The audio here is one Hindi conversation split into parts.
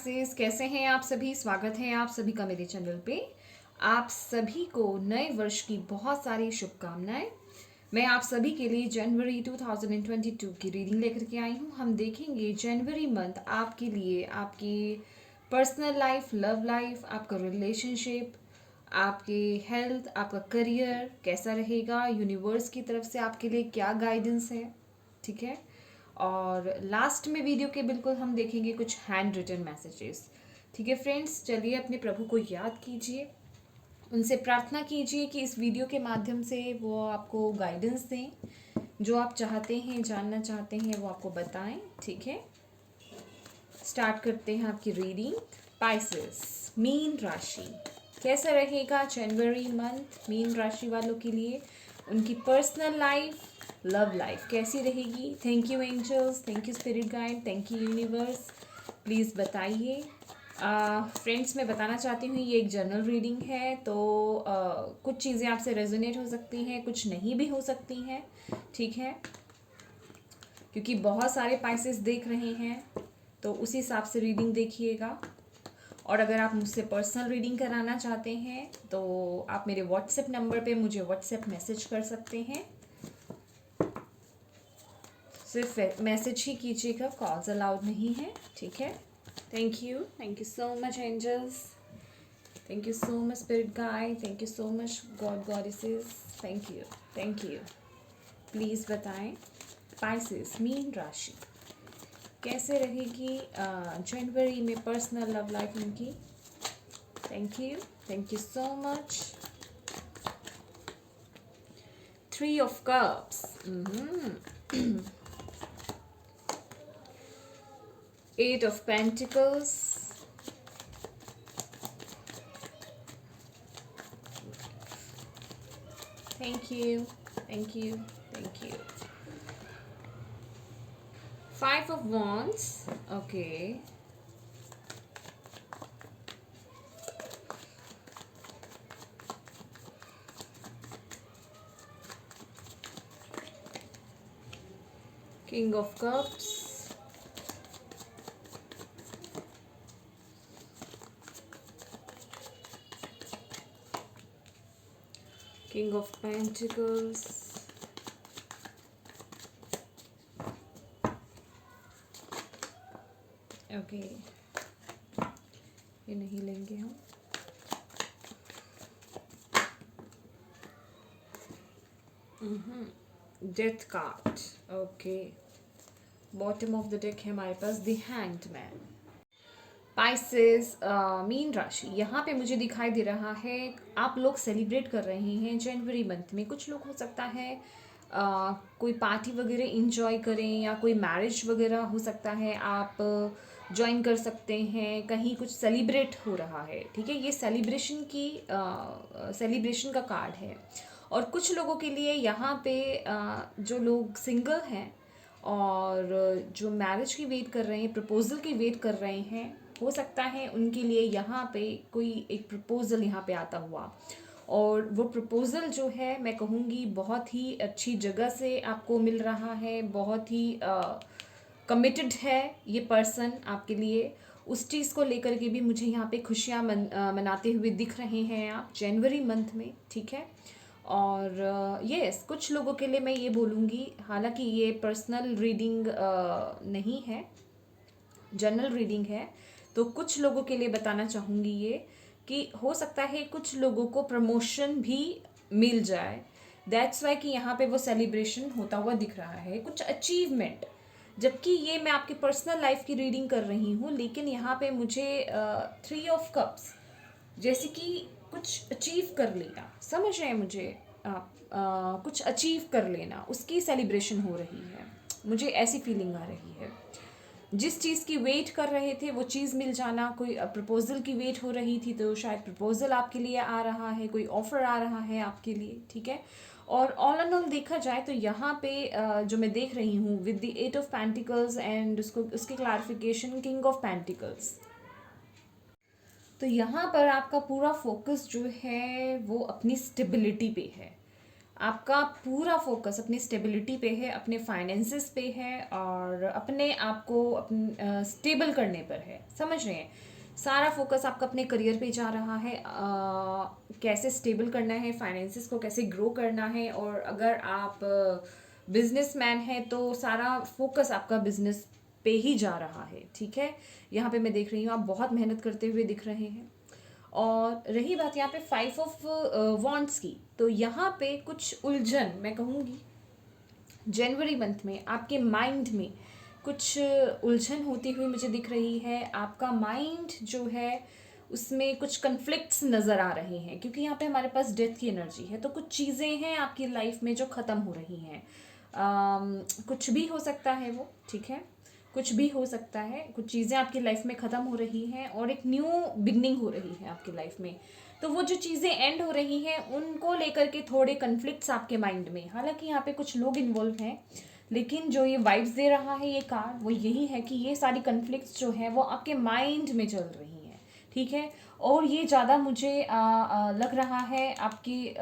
पाइसेस, कैसे हैं आप सभी। स्वागत है आप सभी का मेरे चैनल पे। आप सभी को नए वर्ष की बहुत सारी शुभकामनाएं। मैं आप सभी के लिए जनवरी 2022 की रीडिंग लेकर के आई हूँ। हम देखेंगे जनवरी मंथ आपके लिए, आपकी पर्सनल लाइफ, लव लाइफ, आपका रिलेशनशिप, आपके हेल्थ, आपका करियर कैसा रहेगा, यूनिवर्स की तरफ से आपके लिए क्या गाइडेंस है। ठीक है। और लास्ट में वीडियो के बिल्कुल हम देखेंगे कुछ हैंड रिटन मैसेजेस। ठीक है फ्रेंड्स, चलिए अपने प्रभु को याद कीजिए, उनसे प्रार्थना कीजिए कि इस वीडियो के माध्यम से वो आपको गाइडेंस दें, जो आप चाहते हैं, जानना चाहते हैं, वो आपको बताएं। ठीक है, स्टार्ट करते हैं आपकी रीडिंग। पाइसेस, मीन राशि कैसा रहेगा जनवरी मंथ मीन राशि वालों के लिए, उनकी पर्सनल लाइफ, लव लाइफ कैसी रहेगी। Thank you angels, thank you spirit guide, thank you universe, please बताइए। फ्रेंड्स, मैं बताना चाहती हूँ ये एक जनरल रीडिंग है, तो कुछ चीज़ें आपसे रेजोनेट हो सकती हैं, कुछ नहीं भी हो सकती हैं। ठीक है, क्योंकि बहुत सारे पाइसेस देख रहे हैं, तो उसी हिसाब से रीडिंग देखिएगा। और अगर आप मुझसे पर्सनल रीडिंग कराना चाहते हैं तो आप मेरे व्हाट्सएप नंबर पे मुझे व्हाट्सएप मैसेज कर सकते हैं। सिर्फ मैसेज ही कीजिएगा, कॉल्स अलाउड नहीं है। ठीक है, thank you so much angels, thank you so much spirit guide, thank you so much god goddesses, thank you. Please बताएं पाइसेस मीन राशि कैसे रहेगी जनवरी में, पर्सनल लव लाइफ उनकी। Thank you so much. 3 of Cups, 8 of Pentacles, thank you, thank you, thank you. 5 of Wands, okay. King of Cups, King of Pentacles, okay ये नहीं लेंगे हम। Death card, okay. Bottom of the deck है हमारे पास द हैंग्ड मैन। पाइसेस मीन राशि, यहाँ पे मुझे दिखाई दे रहा है आप लोग सेलिब्रेट कर रहे हैं जनवरी मंथ में। कुछ लोग हो सकता है कोई पार्टी वगैरह इंजॉय करें, या कोई मैरिज वगैरह हो सकता है, आप ज्वाइन कर सकते हैं। कहीं कुछ सेलिब्रेट हो रहा है। ठीक है, ये सेलिब्रेशन का कार्ड है। और कुछ लोगों के लिए यहाँ पे जो लोग सिंगल हैं और जो मैरिज की वेट कर रहे हैं, प्रपोजल की वेट कर रहे हैं, हो सकता है उनके लिए यहाँ पे कोई एक प्रपोजल यहाँ पे आता हुआ। और वो प्रपोजल जो है, मैं कहूँगी बहुत ही अच्छी जगह से आपको मिल रहा है, बहुत ही कमिटेड है ये पर्सन आपके लिए। उस चीज़ को लेकर के भी मुझे यहाँ पे खुशियाँ मनाते हुए दिख रहे हैं आप जनवरी मंथ में। ठीक है, और यस कुछ लोगों के लिए मैं ये बोलूँगी, हालांकि ये पर्सनल रीडिंग नहीं है, जनरल रीडिंग है, तो कुछ लोगों के लिए बताना चाहूँगी ये कि हो सकता है कुछ लोगों को प्रमोशन भी मिल जाए। दैट्स वाई कि यहाँ पे वो सेलिब्रेशन होता हुआ दिख रहा है, कुछ अचीवमेंट। जबकि ये मैं आपकी पर्सनल लाइफ की रीडिंग कर रही हूँ, लेकिन यहाँ पे मुझे 3 ऑफ कप्स जैसे कि कुछ अचीव कर लेना, समझ रहे हैं मुझे आप, कुछ अचीव कर लेना, उसकी सेलिब्रेशन हो रही है। मुझे ऐसी फीलिंग आ रही है, जिस चीज़ की वेट कर रहे थे वो चीज़ मिल जाना। कोई प्रपोजल की वेट हो रही थी तो शायद प्रपोजल आपके लिए आ रहा है, कोई ऑफर आ रहा है आपके लिए। ठीक है, और ऑल एंड ऑल देखा जाए तो यहाँ पे जो मैं देख रही हूँ with the 8 of pentacles and उसकी क्लैरिफिकेशन किंग ऑफ पेंटिकल्स, तो यहाँ पर आपका पूरा फोकस जो है वो अपनी स्टेबिलिटी पे है। आपका पूरा फोकस अपनी स्टेबिलिटी पे है, अपने फाइनेंसेस पे है और अपने आप को स्टेबल करने पर है। समझ रहे हैं? सारा फोकस आपका अपने करियर पे जा रहा है, कैसे स्टेबल करना है, फाइनेंसेस को कैसे ग्रो करना है। और अगर आप बिजनेसमैन है तो सारा फोकस आपका बिजनेस पे ही जा रहा है। ठीक है, यहाँ पे मैं देख रही हूँ आप बहुत मेहनत करते हुए दिख रहे हैं। और रही बात यहाँ पे 5 ऑफ वॉन्ट्स की, तो यहाँ पे कुछ उलझन मैं कहूँगी जनवरी मंथ में आपके माइंड में कुछ उलझन होती हुई मुझे दिख रही है। आपका माइंड जो है उसमें कुछ कन्फ्लिक्ट्स नज़र आ रहे हैं, क्योंकि यहाँ पे हमारे पास डेथ की एनर्जी है। तो कुछ चीज़ें हैं आपकी लाइफ में जो ख़त्म हो रही हैं। कुछ भी हो सकता है वो, ठीक है, कुछ भी हो सकता है। कुछ चीज़ें आपकी लाइफ में ख़त्म हो रही हैं और एक न्यू बिगनिंग हो रही है आपकी लाइफ में। तो वो जो चीज़ें एंड हो रही हैं उनको लेकर के थोड़े कन्फ्लिक्ट्स आपके माइंड में, हालांकि यहाँ पे कुछ लोग इन्वॉल्व हैं, लेकिन जो ये वाइब्स दे रहा है ये कार्ड वो यही है कि ये सारी कन्फ्लिक्ट्स जो है वो आपके माइंड में चल रही हैं। ठीक है, और ये ज़्यादा मुझे लग रहा है आपकी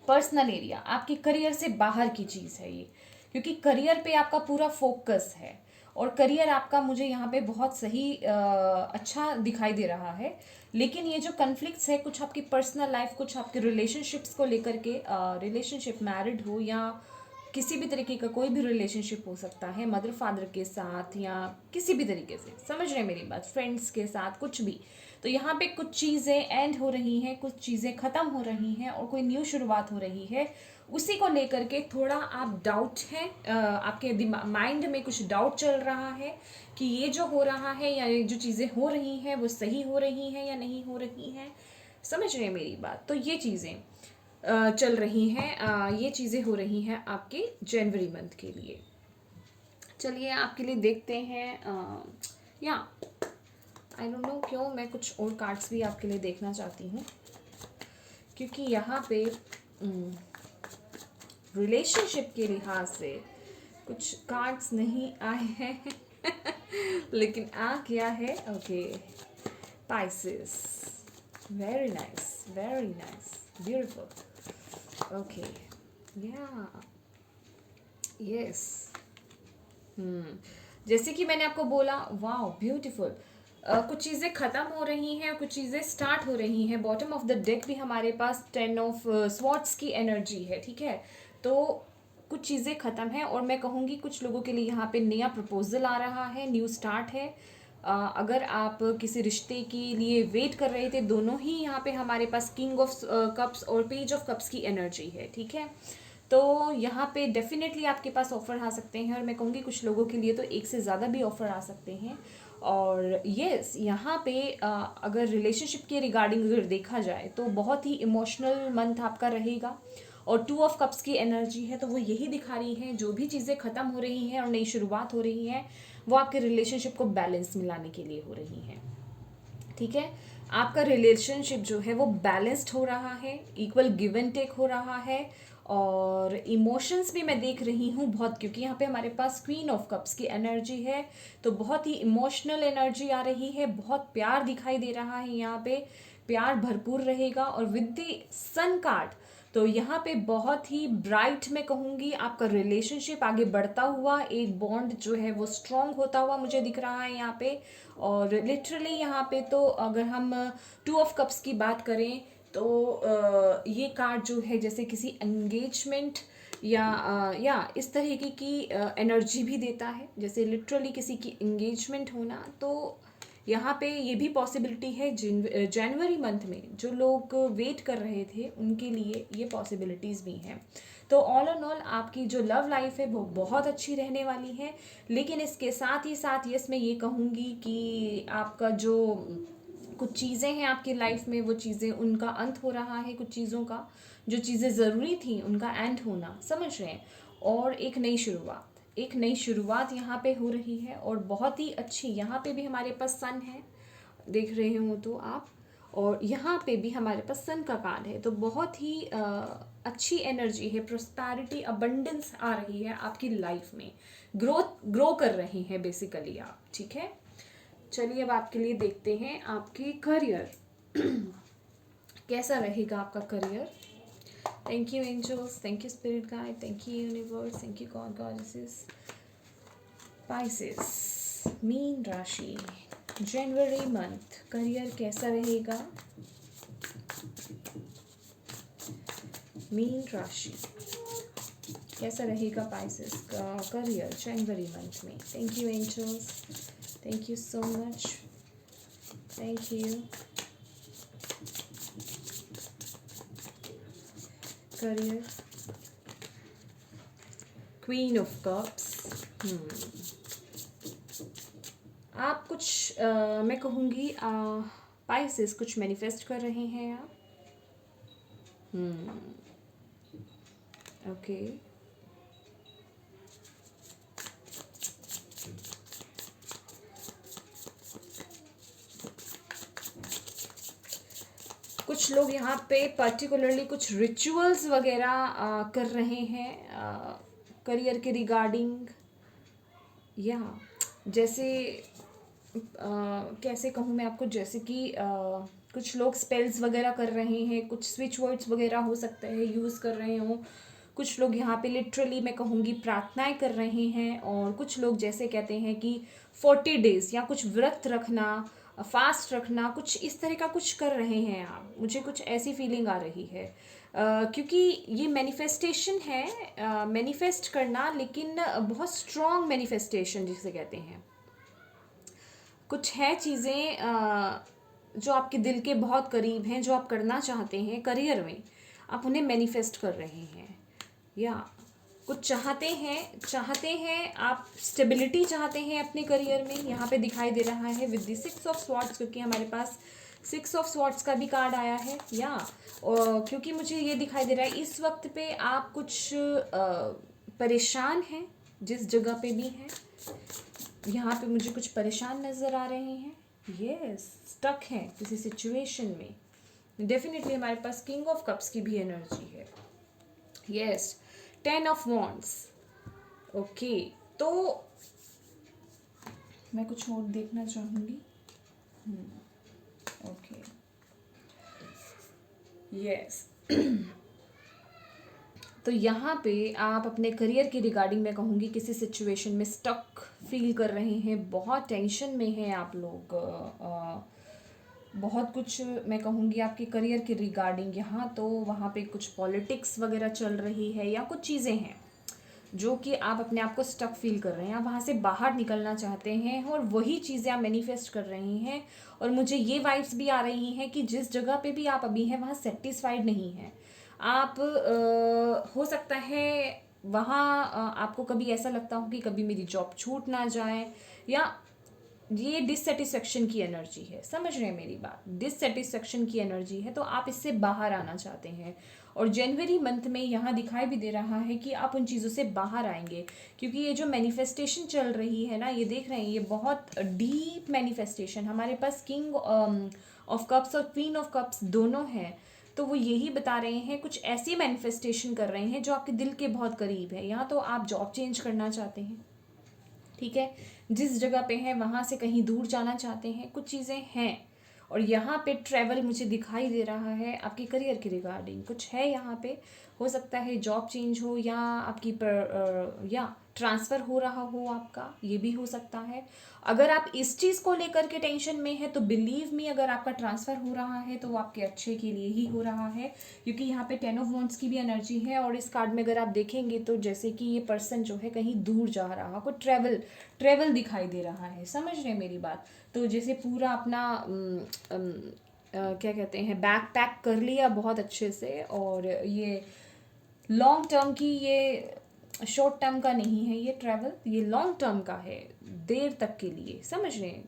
पर्सनल एरिया, आपके करियर से बाहर की चीज़ है ये, क्योंकि करियर पे आपका पूरा फोकस है और करियर आपका मुझे यहाँ पे बहुत सही अच्छा दिखाई दे रहा है। लेकिन ये जो कन्फ्लिक्ट्स है कुछ आपकी पर्सनल लाइफ, कुछ आपके रिलेशनशिप्स को लेकर के, रिलेशनशिप मैरिड हो या किसी भी तरीके का कोई भी रिलेशनशिप हो सकता है, मदर फादर के साथ या किसी भी तरीके से, समझ रहे हैं मेरी बात, फ्रेंड्स के साथ, कुछ भी। तो यहाँ पे कुछ चीज़ें एंड हो रही हैं, कुछ चीज़ें ख़त्म हो रही हैं और कोई न्यू शुरुआत हो रही है। उसी को लेकर के थोड़ा आप डाउट है, आपके माइंड में कुछ डाउट चल रहा है कि ये जो हो रहा है या ये जो चीज़ें हो रही हैं वो सही हो रही हैं या नहीं हो रही हैं। समझ रहे हैं मेरी बात? तो ये चीज़ें चल रही हैं, ये चीज़ें हो रही हैं आपके जनवरी मंथ के लिए। चलिए आपके लिए देखते हैं, या आई डोंट नो क्यों मैं कुछ और कार्ड्स भी आपके लिए देखना चाहती हूँ, क्योंकि यहाँ पे रिलेशनशिप के लिहाज से कुछ कार्ड्स नहीं आए हैं लेकिन आ गया है, okay, Pisces, very nice, very nice, beautiful, okay, या यस, जैसे कि मैंने आपको बोला, वाह ब्यूटीफुल, कुछ चीज़ें ख़त्म हो रही हैं, कुछ चीज़ें स्टार्ट हो रही हैं। बॉटम ऑफ द डेक भी हमारे पास 10 ऑफ स्वॉर्ड्स की एनर्जी है। ठीक है, तो कुछ चीज़ें ख़त्म हैं और मैं कहूँगी कुछ लोगों के लिए यहाँ पे नया प्रपोजल आ रहा है, न्यू स्टार्ट है। अगर आप किसी रिश्ते के लिए वेट कर रहे थे, दोनों ही यहाँ पे हमारे पास किंग ऑफ कप्स और पेज ऑफ कप्स की एनर्जी है। ठीक है, तो यहाँ पे डेफिनेटली आपके पास ऑफ़र आ सकते हैं और मैं कहूँगी कुछ लोगों के लिए तो एक से ज़्यादा भी ऑफ़र आ सकते हैं। और यस, यहाँ पे अगर रिलेशनशिप के रिगार्डिंग अगर देखा जाए तो बहुत ही इमोशनल मंथ आपका रहेगा और 2 ऑफ कप्स की एनर्जी है, तो वो यही दिखा रही है जो भी चीज़ें ख़त्म हो रही हैं और नई शुरुआत हो रही हैं वो आपके रिलेशनशिप को बैलेंस मिलाने के लिए हो रही हैं। ठीक है, आपका रिलेशनशिप जो है वो बैलेंस्ड हो रहा है, इक्वल गिव एंड टेक हो रहा है और इमोशंस भी मैं देख रही हूँ बहुत, क्योंकि यहाँ पे हमारे पास क्वीन ऑफ कप्स की एनर्जी है, तो बहुत ही इमोशनल एनर्जी आ रही है, बहुत प्यार दिखाई दे रहा है, यहाँ पे प्यार भरपूर रहेगा। और विद द सन कार्ड तो यहाँ पे बहुत ही ब्राइट मैं कहूँगी आपका रिलेशनशिप आगे बढ़ता हुआ, एक बॉन्ड जो है वो स्ट्रॉन्ग होता हुआ मुझे दिख रहा है यहाँ पे। और लिटरली यहाँ पे तो अगर हम 2 ऑफ कप्स की बात करें तो ये कार्ड जो है जैसे किसी एंगेजमेंट या इस तरीके की एनर्जी भी देता है, जैसे लिटरली किसी की एंगेजमेंट होना। तो यहाँ पे ये भी पॉसिबिलिटी है जनवरी मंथ में जो लोग वेट कर रहे थे उनके लिए ये पॉसिबिलिटीज़ भी हैं। तो ऑल एंड ऑल आपकी जो लव लाइफ है वो बहुत अच्छी रहने वाली है। लेकिन इसके साथ ही साथ यस मैं ये कहूँगी कि आपका जो कुछ चीज़ें हैं आपकी लाइफ में वो चीज़ें उनका अंत हो रहा है, कुछ चीज़ों का जो चीज़ें ज़रूरी थी उनका एंड होना, समझ रहे हैं, और एक नई शुरुआत, एक नई शुरुआत यहाँ पे हो रही है और बहुत ही अच्छी। यहाँ पे भी हमारे पास सन है, देख रहे हो तो आप, और यहाँ पे भी हमारे पास सन का कार्ड है, तो बहुत ही अच्छी एनर्जी है, प्रोस्पैरिटी अबंडेंस आ रही है आपकी लाइफ में, ग्रो कर रहे हैं बेसिकली आप। ठीक है, चलिए अब आपके लिए देखते हैं आपकी करियर कैसा रहेगा, आपका career Thank you angels, thank you spirit guide, thank you universe, thank you god goddesses. Pisces, mean राशि, जनवरी मंथ, करियर कैसा रहेगा? मीन राशि कैसा रहेगा पाइसेस का करियर जनवरी मंथ में? Thank you angels, thank you so much, thank you. Career, queen of cups. आप कुछ मैं कहूँगी पाइसेस कुछ मैनिफेस्ट कर रहे हैं आप। ओके, कुछ लोग यहाँ पे पर्टिकुलरली कुछ रिचुअल्स वगैरह कर रहे हैं करियर के रिगार्डिंग, या जैसे कैसे कहूँ मैं आपको, जैसे कि कुछ लोग स्पेल्स वगैरह कर रहे हैं, कुछ स्विच वर्ड्स वगैरह हो सकते हैं यूज़ कर रहे हों। कुछ लोग यहाँ पे लिटरली मैं कहूँगी प्रार्थनाएं कर रहे हैं, और कुछ लोग जैसे कहते हैं कि 40 डेज़ या कुछ व्रत रखना, फास्ट रखना, कुछ इस तरह का कुछ कर रहे हैं आप। मुझे कुछ ऐसी फीलिंग आ रही है क्योंकि ये मैनिफेस्टेशन है, मैनिफेस्ट करना, लेकिन बहुत स्ट्रॉन्ग मैनिफेस्टेशन जिसे कहते हैं। कुछ है चीज़ें जो आपके दिल के बहुत करीब हैं, जो आप करना चाहते हैं करियर में, आप उन्हें मैनिफेस्ट कर रहे हैं, या कुछ चाहते हैं आप स्टेबिलिटी चाहते हैं अपने करियर में। यहाँ पे दिखाई दे रहा है विद द 6 ऑफ स्वॉर्ड्स, क्योंकि हमारे पास 6 ऑफ स्वॉर्ड्स का भी कार्ड आया है, या क्योंकि मुझे ये दिखाई दे रहा है इस वक्त पे आप कुछ परेशान हैं जिस जगह पे भी हैं। यहाँ पे मुझे कुछ परेशान नज़र आ रहे हैं, यस स्टक हैं किसी सिचुएशन में। डेफिनेटली हमारे पास किंग ऑफ कप्स की भी एनर्जी है, यस 10 ऑफ वॉन्ड्स। ओके, तो मैं कुछ और देखना चाहूँगी। ओके, यस तो यहाँ पे आप अपने करियर की रिगार्डिंग मैं कहूँगी किसी सिचुएशन में स्टक फील कर रहे हैं, बहुत टेंशन में हैं आप लोग, बहुत कुछ मैं कहूँगी आपके करियर के रिगार्डिंग। यहाँ तो वहाँ पे कुछ पॉलिटिक्स वगैरह चल रही है, या कुछ चीज़ें हैं जो कि आप अपने आप को स्टक फील कर रहे हैं, आप वहाँ से बाहर निकलना चाहते हैं, और वही चीज़ें आप मैनिफेस्ट कर रहे हैं। और मुझे ये वाइब्स भी आ रही हैं कि जिस जगह पे भी आप अभी हैं वहाँ सेटिस्फाइड नहीं हैं आप। हो सकता है वहाँ आपको कभी ऐसा लगता हो कि कभी मेरी जॉब छूट ना जाए, या ये डिससेटिस्फेक्शन की एनर्जी है। समझ रहे हैं मेरी बात? डिससेटिस्फेक्शन की एनर्जी है, तो आप इससे बाहर आना चाहते हैं। और जनवरी मंथ में यहाँ दिखाई भी दे रहा है कि आप उन चीज़ों से बाहर आएंगे, क्योंकि ये जो मैनिफेस्टेशन चल रही है ना, ये देख रहे हैं ये बहुत डीप मैनिफेस्टेशन। हमारे पास किंग ऑफ कप्स और क्वीन ऑफ कप्स दोनों हैं, तो वो यही बता रहे हैं कुछ ऐसी मैनिफेस्टेशन कर रहे हैं जो आपके दिल के बहुत करीब है। यहाँ तो आप जॉब चेंज करना चाहते हैं, ठीक है, जिस जगह पे हैं वहाँ से कहीं दूर जाना चाहते हैं, कुछ चीज़ें हैं। और यहाँ पे ट्रैवल मुझे दिखाई दे रहा है आपके करियर के रिगार्डिंग, कुछ है यहाँ पे। हो सकता है जॉब चेंज हो, या आपकी या ट्रांसफ़र हो रहा हो आपका, ये भी हो सकता है। अगर आप इस चीज़ को लेकर के टेंशन में है तो बिलीव मी, अगर आपका ट्रांसफ़र हो रहा है तो वो आपके अच्छे के लिए ही हो रहा है, क्योंकि यहाँ पे 10 ऑफ वॉन्ड्स की भी एनर्जी है। और इस कार्ड में अगर आप देखेंगे तो जैसे कि ये पर्सन जो है कहीं दूर जा रहा, कोई ट्रैवल दिखाई दे रहा है। समझ रहे हैं मेरी बात? तो जैसे पूरा अपना क्या कहते हैं, बैक पैक कर लिया बहुत अच्छे से, और ये लॉन्ग टर्म की, ये शॉर्ट टर्म का नहीं है ये ट्रैवल, ये लॉन्ग टर्म का है, देर तक के लिए। समझ रहे हैं?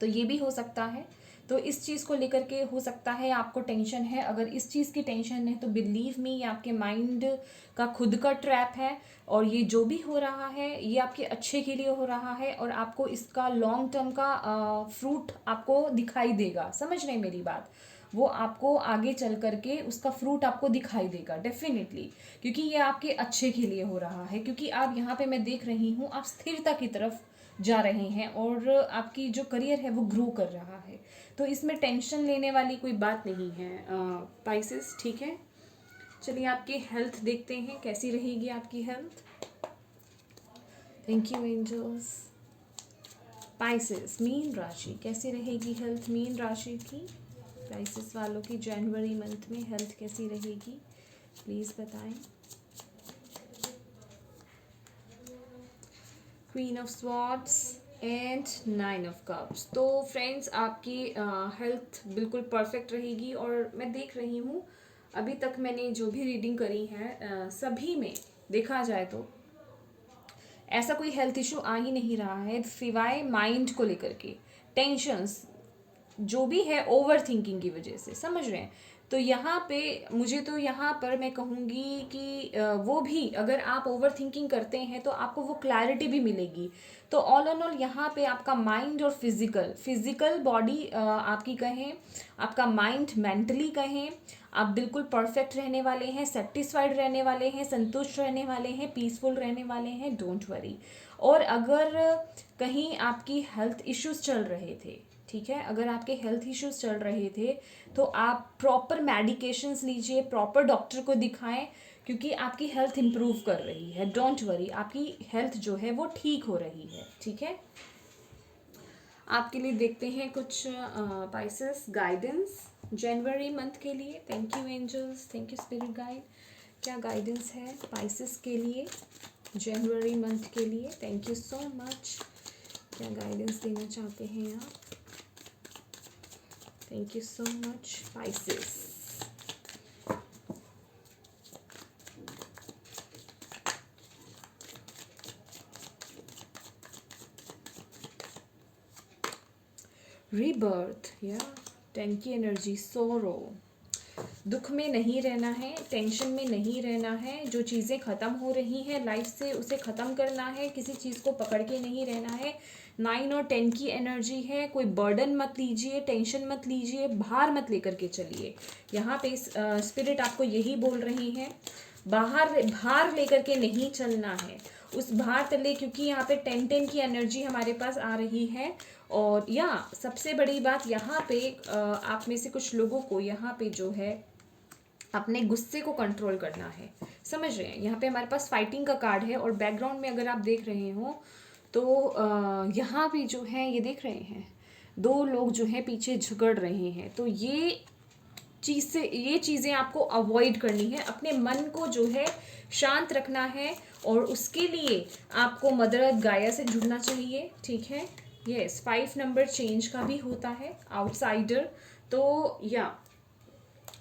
तो ये भी हो सकता है। तो इस चीज़ को लेकर के हो सकता है आपको टेंशन है। अगर इस चीज़ की टेंशन है तो बिलीव मी, ये आपके माइंड का खुद का ट्रैप है, और ये जो भी हो रहा है ये आपके अच्छे के लिए हो रहा है, और आपको इसका लॉन्ग टर्म का फ्रूट आपको दिखाई देगा। समझ रहे हैं मेरी बात? वो आपको आगे चल करके उसका फ्रूट आपको दिखाई देगा डेफिनेटली, क्योंकि ये आपके अच्छे के लिए हो रहा है। क्योंकि आप यहाँ पे मैं देख रही हूँ आप स्थिरता की तरफ जा रहे हैं, और आपकी जो करियर है वो ग्रो कर रहा है। तो इसमें टेंशन लेने वाली कोई बात नहीं है पाइसेस, ठीक है? चलिए आपकी हेल्थ देखते हैं, कैसी रहेगी आपकी health. Thank you angels. Pisces मीन राशि, कैसी रहेगी हेल्थ मीन राशि की? पाइसेस वालों की जनवरी मंथ में हेल्थ कैसी रहेगी, प्लीज़ बताएं। Queen of swords and 9 of cups. तो फ्रेंड्स आपकी हेल्थ बिल्कुल परफेक्ट रहेगी। और मैं देख रही हूँ अभी तक मैंने जो भी रीडिंग करी है सभी में देखा जाए तो ऐसा कोई हेल्थ इशू आ ही नहीं रहा है, सिवाय माइंड को लेकर के टेंशन्स जो भी है ओवर थिंकिंग की वजह से, समझ रहे हैं। तो यहाँ पे मुझे तो यहाँ पर मैं कहूँगी कि वो भी अगर आप ओवर थिंकिंग करते हैं तो आपको वो क्लैरिटी भी मिलेगी। तो ऑल एंड ऑल यहाँ पे आपका माइंड और फिजिकल बॉडी आपकी कहें, आपका माइंड मेंटली कहें, आप बिल्कुल परफेक्ट रहने वाले हैं, सेटिस्फाइड रहने वाले हैं, संतुष्ट रहने वाले हैं, पीसफुल रहने वाले हैं, डोंट वरी। और अगर कहीं आपकी हेल्थ इश्यूज चल रहे थे, ठीक है, अगर आपके हेल्थ इश्यूज चल रहे थे तो आप प्रॉपर मेडिकेशंस लीजिए, प्रॉपर डॉक्टर को दिखाएं, क्योंकि आपकी हेल्थ इंप्रूव कर रही है। डोंट वरी, आपकी हेल्थ जो है वो ठीक हो रही है, ठीक है। आपके लिए देखते हैं कुछ पाइसेस गाइडेंस जनवरी मंथ के लिए। Thank you angels, thank you spirit guide. क्या गाइडेंस है पाइसेस के लिए जनवरी मंथ के लिए? Thank you so much. क्या गाइडेंस देना चाहते हैं आप? Thank you so much Pisces. Rebirth या 10 की एनर्जी, सोरो। दुख में नहीं रहना है, टेंशन में नहीं रहना है, जो चीज़ें ख़त्म हो रही हैं लाइफ से उसे ख़त्म करना है, किसी चीज़ को पकड़ के नहीं रहना है। 9 और 10 की एनर्जी है, कोई बर्डन मत लीजिए, टेंशन मत लीजिए, भार मत लेकर के चलिए। यहाँ पे स्पिरिट आपको यही बोल रही है, भार लेकर के नहीं चलना है उस भार तले, क्योंकि यहाँ पे 10 की एनर्जी हमारे पास आ रही है। और या सबसे बड़ी बात यहाँ पे आप में से कुछ लोगों को यहाँ पे जो है अपने गुस्से को कंट्रोल करना है, समझ रहे हैं। यहाँ पे हमारे पास फाइटिंग का कार्ड है और बैकग्राउंड में अगर आप देख रहे हो तो यहाँ भी जो है ये देख रहे हैं 2 लोग जो है पीछे झगड़ रहे हैं। तो ये चीज़ें आपको अवॉइड करनी है, अपने मन को जो है शांत रखना है और उसके लिए आपको मदर अर्थ गाया से जुड़ना चाहिए, ठीक है। यस, 5 नंबर चेंज का भी होता है, आउटसाइडर। तो या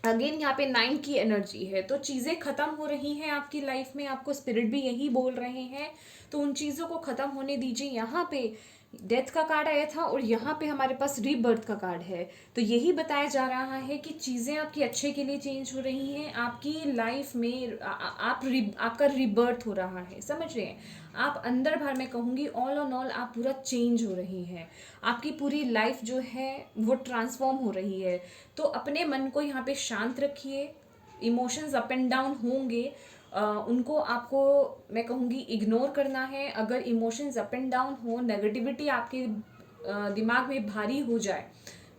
अगेन यहाँ पे 9 की एनर्जी है, तो चीज़ें ख़त्म हो रही हैं आपकी लाइफ में, आपको स्पिरिट भी यही बोल रहे हैं। तो उन चीज़ों को ख़त्म होने दीजिए। यहाँ पे डेथ का कार्ड आया था और यहाँ पे हमारे पास रीबर्थ का कार्ड है। तो यही बताया जा रहा है कि चीज़ें आपके अच्छे के लिए चेंज हो रही हैं आपकी लाइफ में। आपका रीबर्थ हो रहा है, समझ रहे हैं आप। अंदर बाहर मैं कहूँगी ऑल ऑन ऑल आप पूरा चेंज हो रही हैं, आपकी पूरी लाइफ जो है वो ट्रांसफॉर्म हो रही है। तो अपने मन को यहाँ पे शांत रखिए। इमोशंस अप एंड डाउन होंगे, उनको आपको मैं कहूँगी इग्नोर करना है। अगर इमोशंस अप एंड डाउन हो, नेगेटिविटी आपके दिमाग में भारी हो जाए,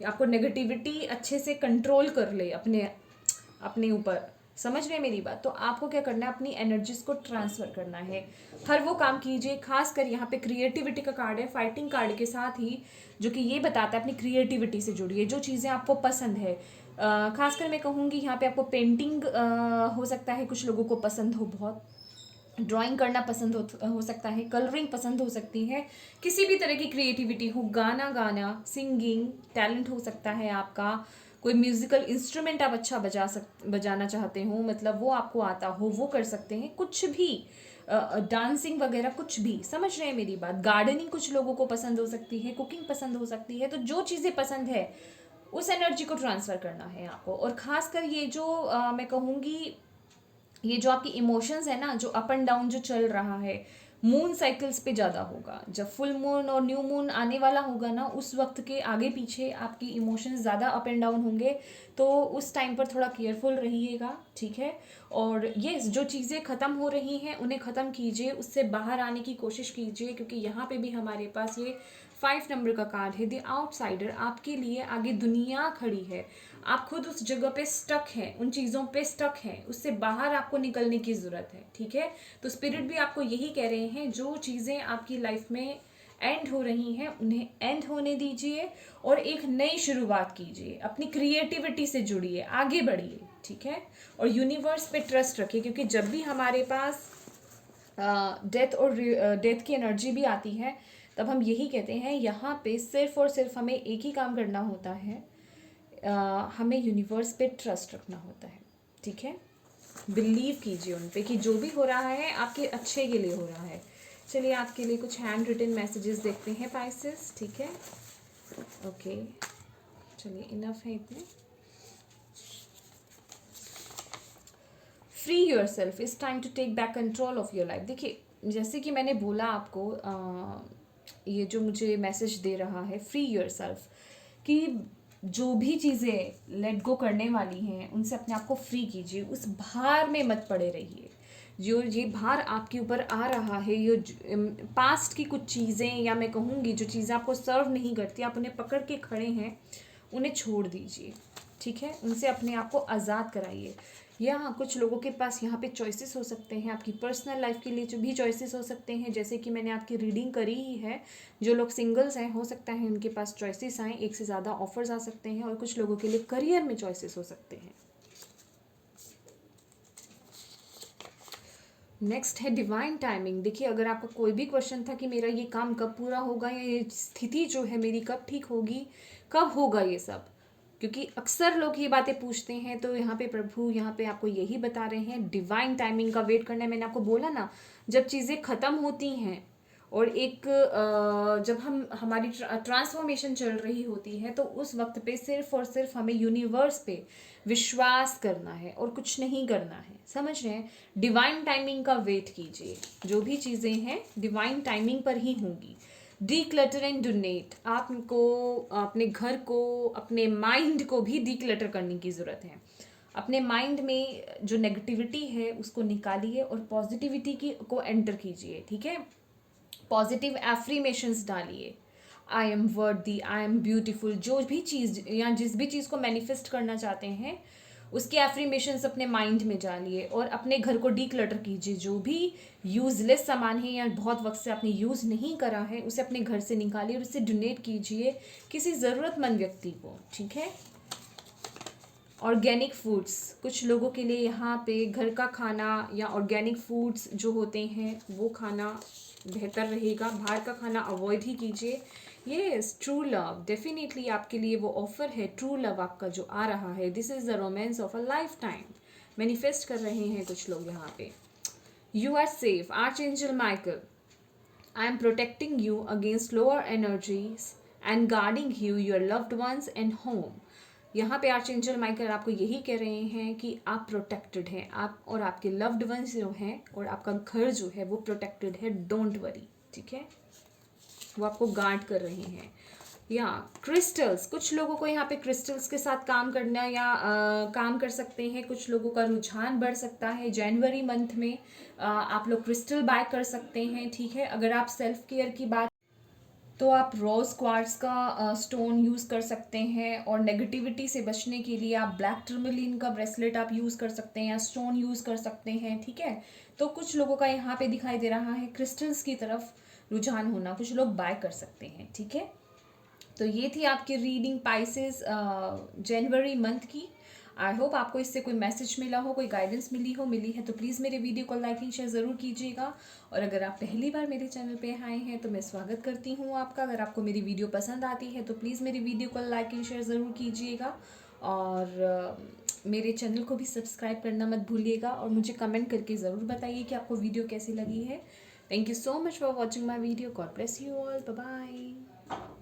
आपको नेगेटिविटी अच्छे से कंट्रोल कर ले अपने ऊपर, समझ रहे हैं मेरी बात, तो आपको क्या करना है, अपनी एनर्जीज को ट्रांसफर करना है। हर वो काम कीजिए, खासकर यहाँ पे क्रिएटिविटी का कार्ड है, फाइटिंग कार्ड के साथ ही, जो कि ये बताता है अपनी क्रिएटिविटी से जुड़िए, जो चीज़ें आपको पसंद है। खासकर मैं कहूँगी यहाँ पे आपको पेंटिंग हो सकता है, कुछ लोगों को पसंद हो, बहुत ड्राइंग करना पसंद हो सकता है, कलरिंग पसंद हो सकती है, किसी भी तरह की क्रिएटिविटी हो, गाना सिंगिंग टैलेंट हो सकता है आपका, कोई म्यूजिकल इंस्ट्रूमेंट आप अच्छा बजाना चाहते हो, मतलब वो आपको आता हो, वो कर सकते हैं, कुछ भी डांसिंग वगैरह कुछ भी, समझ रहे हैं मेरी बात। गार्डनिंग कुछ लोगों को पसंद हो सकती है, कुकिंग पसंद हो सकती है। तो जो चीज़ें पसंद है उस एनर्जी को ट्रांसफ़र करना है आपको। और ख़ासकर ये जो मैं कहूँगी ये जो आपकी इमोशंस है ना, जो अप एंड डाउन जो चल रहा है, मून साइकिल्स पे ज़्यादा होगा। जब फुल मून और न्यू मून आने वाला होगा ना, उस वक्त के आगे पीछे आपकी इमोशंस ज़्यादा अप एंड डाउन होंगे। तो उस टाइम पर थोड़ा केयरफुल रहिएगा, ठीक है। और ये जो चीज़ें ख़त्म हो रही हैं उन्हें ख़त्म कीजिए, उससे बाहर आने की कोशिश कीजिए, क्योंकि यहाँ पे भी हमारे पास ये 5 नंबर का कार्ड है, द आउटसाइडर। आपके लिए आगे दुनिया खड़ी है, आप खुद उस जगह पे स्टक हैं, उन चीज़ों पे स्टक हैं, उससे बाहर आपको निकलने की ज़रूरत है, ठीक है। तो स्पिरिट भी आपको यही कह रहे हैं, जो चीज़ें आपकी लाइफ में एंड हो रही हैं उन्हें एंड होने दीजिए और एक नई शुरुआत कीजिए, अपनी क्रिएटिविटी से जुड़िए, आगे बढ़िए, ठीक है। और यूनिवर्स पे ट्रस्ट रखिए, क्योंकि जब भी हमारे पास डेथ और डेथ की एनर्जी भी आती है, तब हम यही कहते हैं यहाँ पे सिर्फ और सिर्फ हमें एक ही काम करना होता है, हमें यूनिवर्स पे ट्रस्ट रखना होता है, ठीक है। बिलीव कीजिए उन पे कि जो भी हो रहा है आपके अच्छे के लिए हो रहा है। चलिए आपके लिए कुछ हैंड रिटन मैसेजेस देखते हैं पाइसेस, ठीक है। ओके, चलिए इनफ है इतने। Free yourself, it's time to take back control of your life. देखिए, जैसे कि मैंने बोला आपको, ये जो मुझे मैसेज दे रहा है फ्री योर सेल्फ, कि जो भी चीज़ें लेट गो करने वाली हैं उनसे अपने आप को फ्री कीजिए, उस भार में मत पड़े रहिए। जो ये भार आपके ऊपर आ रहा है, ये पास्ट की कुछ चीज़ें, या मैं कहूँगी जो चीज़ें आपको सर्व नहीं करती, आप उन्हें पकड़ के खड़े हैं, उन्हें छोड़ दीजिए, ठीक है। उनसे अपने आप को आज़ाद कराइए। या हाँ, कुछ लोगों के पास यहाँ पे चॉइसेस हो सकते हैं, आपकी पर्सनल लाइफ के लिए जो भी चॉइसेस हो सकते हैं, जैसे कि मैंने आपकी रीडिंग करी ही है। जो लोग सिंगल्स हैं, हो सकता है उनके पास चॉइसेस आएँ, एक से ज़्यादा ऑफर्स आ सकते हैं, और कुछ लोगों के लिए करियर में चॉइसेस हो सकते हैं। नेक्स्ट है डिवाइन टाइमिंग। देखिए, अगर आपका कोई भी क्वेश्चन था कि मेरा ये काम कब पूरा होगा, या ये स्थिति जो है मेरी कब ठीक होगी, कब होगा ये सब, क्योंकि अक्सर लोग ये बातें पूछते हैं, तो यहाँ पे प्रभु यहाँ पे आपको यही बता रहे हैं, डिवाइन टाइमिंग का वेट करना है। मैंने आपको बोला ना, जब चीज़ें ख़त्म होती हैं और एक जब हमारी ट्रांसफॉर्मेशन चल रही होती है, तो उस वक्त पे सिर्फ और सिर्फ हमें यूनिवर्स पे विश्वास करना है और कुछ नहीं करना है, समझ रहे हैं। डिवाइन टाइमिंग का वेट कीजिए, जो भी चीज़ें हैं डिवाइन टाइमिंग पर ही होंगी। डीक्लटर एंड डोनेट, आपको अपने घर को, अपने माइंड को भी डीक्लटर करने की ज़रूरत है। अपने माइंड में जो नेगेटिविटी है उसको निकालिए और पॉजिटिविटी की को एंटर कीजिए, ठीक है। पॉजिटिव एफ्रीमेशंस डालिए, आई एम वर्दी, आई एम ब्यूटीफुल। जो भी चीज़ या जिस भी चीज़ को मैनिफेस्ट करना चाहते हैं, उसके एफ्रीमेशंस अपने माइंड में डालिए और अपने घर को डीक्लटर कीजिए। जो भी यूजलेस सामान है या बहुत वक्त से आपने यूज़ नहीं करा है, उसे अपने घर से निकालिए और उसे डोनेट कीजिए किसी ज़रूरतमंद व्यक्ति को, ठीक है। ऑर्गेनिक फूड्स, कुछ लोगों के लिए यहाँ पे घर का खाना या ऑर्गेनिक फूड्स जो होते हैं वो खाना बेहतर रहेगा, बाहर का खाना अवॉइड ही कीजिए। येस, ट्रू लव, डेफिनेटली आपके लिए वो ऑफर है, ट्रू लव आपका जो आ रहा है। This is the romance of a lifetime, manifest कर रहे हैं कुछ लोग यहाँ पे। You are safe, archangel Michael, I am protecting you against lower energies and guarding you, your loved ones and home. यहाँ पे आर्चएंजल माइकल आपको यही कह रहे हैं कि आप प्रोटेक्टेड हैं, आप और आपके लव्ड वंस जो हैं और आपका घर जो है वो प्रोटेक्टेड है, डोंट वरी, ठीक है। वो आपको गार्ड कर रहे हैं। या क्रिस्टल्स, कुछ लोगों को यहाँ पे क्रिस्टल्स के साथ काम करना या काम कर सकते हैं। कुछ लोगों का रुझान बढ़ सकता है जनवरी मंथ में, आप लोग क्रिस्टल बाय कर सकते हैं, ठीक है। अगर आप सेल्फ केयर की बात, तो आप रोज़ क्वार्ट्स का स्टोन यूज़ कर सकते हैं, और नेगेटिविटी से बचने के लिए आप ब्लैक टर्मलिन का ब्रेसलेट आप यूज़ कर सकते हैं या स्टोन यूज़ कर सकते हैं, ठीक है। तो कुछ लोगों का यहाँ पे दिखाई दे रहा है क्रिस्टल्स की तरफ रुझान होना, कुछ लोग बाय कर सकते हैं, ठीक है। तो ये थी आपकी रीडिंग पाइसेस जनवरी मंथ की। आई होप आपको इससे कोई मैसेज मिला हो, कोई गाइडेंस मिली है तो प्लीज़ मेरे वीडियो को लाइक एंड शेयर ज़रूर कीजिएगा। और अगर आप पहली बार मेरे चैनल पे आए हैं तो मैं स्वागत करती हूँ आपका। अगर आपको मेरी वीडियो पसंद आती है तो प्लीज़ मेरी वीडियो को लाइक एंड शेयर ज़रूर कीजिएगा, और मेरे चैनल को भी सब्सक्राइब करना मत भूलिएगा, और मुझे कमेंट करके ज़रूर बताइए कि आपको वीडियो कैसी लगी है। Thank you so much for watching my video. God bless you all, bye bye.